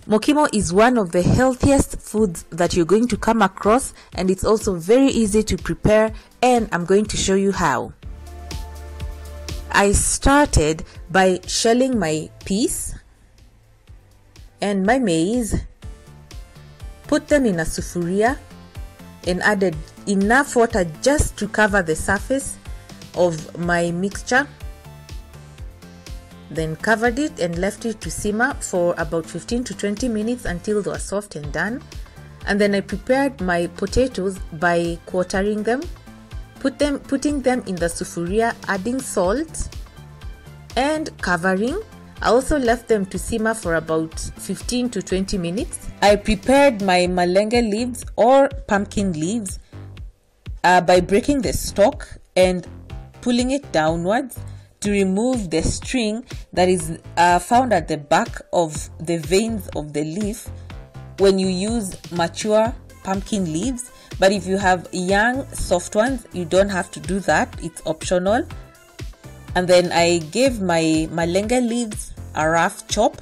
Mukimo is one of the healthiest foods that you're going to come across, and it's also very easy to prepare, and I'm going to show you how. I started by shelling my peas and my maize, put them in a sufuria and added enough water just to cover the surface of my mixture. Then covered it and left it to simmer for about 15 to 20 minutes until they were soft and done. And then I prepared my potatoes by quartering them, putting them in the sufuria, adding salt and covering. I also left them to simmer for about 15 to 20 minutes. I prepared my malenge leaves or pumpkin leaves by breaking the stalk and pulling it downwards to remove the string that is found at the back of the veins of the leaf when you use mature pumpkin leaves. But if you have young soft ones, you don't have to do that, it's optional. And then I gave my malenge leaves a rough chop,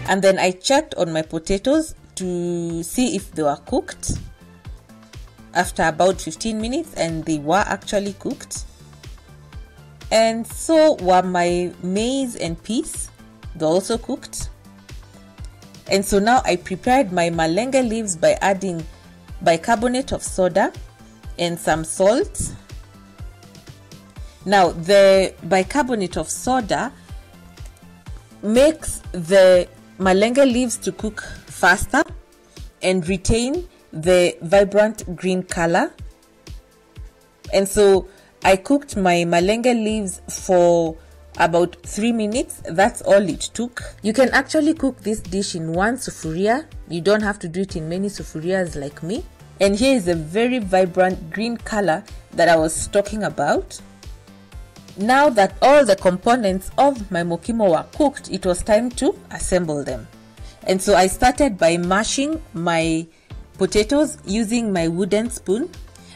and then I checked on my potatoes to see if they were cooked after about 15 minutes, and they were actually cooked. And so were my maize and peas, they're also cooked. And so now I prepared my malenge leaves by adding bicarbonate of soda and some salt. Now the bicarbonate of soda makes the malenge leaves to cook faster and retain the vibrant green color. And so I cooked my malenge leaves for about 3 minutes. That's all it took. You can actually cook this dish in one sufuria. You don't have to do it in many sufurias like me. And here is a very vibrant green color that I was talking about. Now that all the components of my mukimo were cooked, it was time to assemble them. And so I started by mashing my potatoes using my wooden spoon,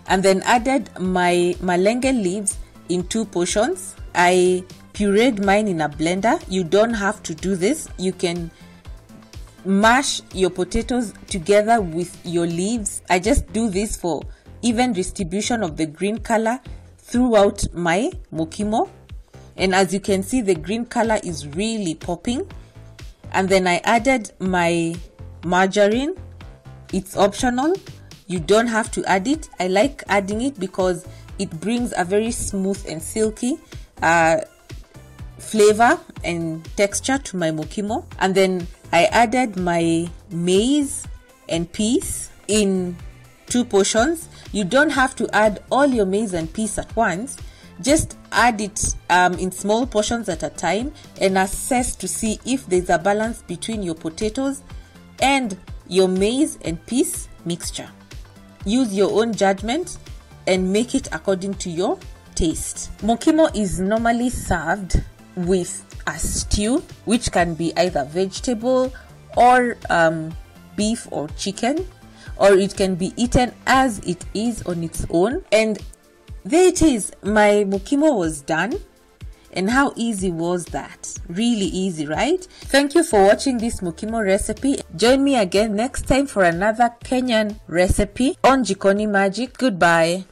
and then added my malenge leaves in 2 portions. I pureed mine in a blender. You don't have to do this. You can mash your potatoes together with your leaves. I just do this for even distribution of the green color throughout my mukimo. And as you can see, the green color is really popping. And then I added my margarine. It's optional, you don't have to add it. I like adding it because it brings a very smooth and silky flavor and texture to my mukimo. And then I added my maize and peas in 2 portions. You don't have to add all your maize and peas at once. Just add it in small portions at a time and assess to see if there's a balance between your potatoes and your maize and peas mixture. Use your own judgment and make it according to your taste. Mukimo is normally served with a stew, which can be either vegetable or beef or chicken, or it can be eaten as it is on its own. And there it is, my mukimo was done. And how easy was that? Really easy, right? Thank you for watching this mukimo recipe. Join me again next time for another Kenyan recipe on Jikoni Magic. Goodbye.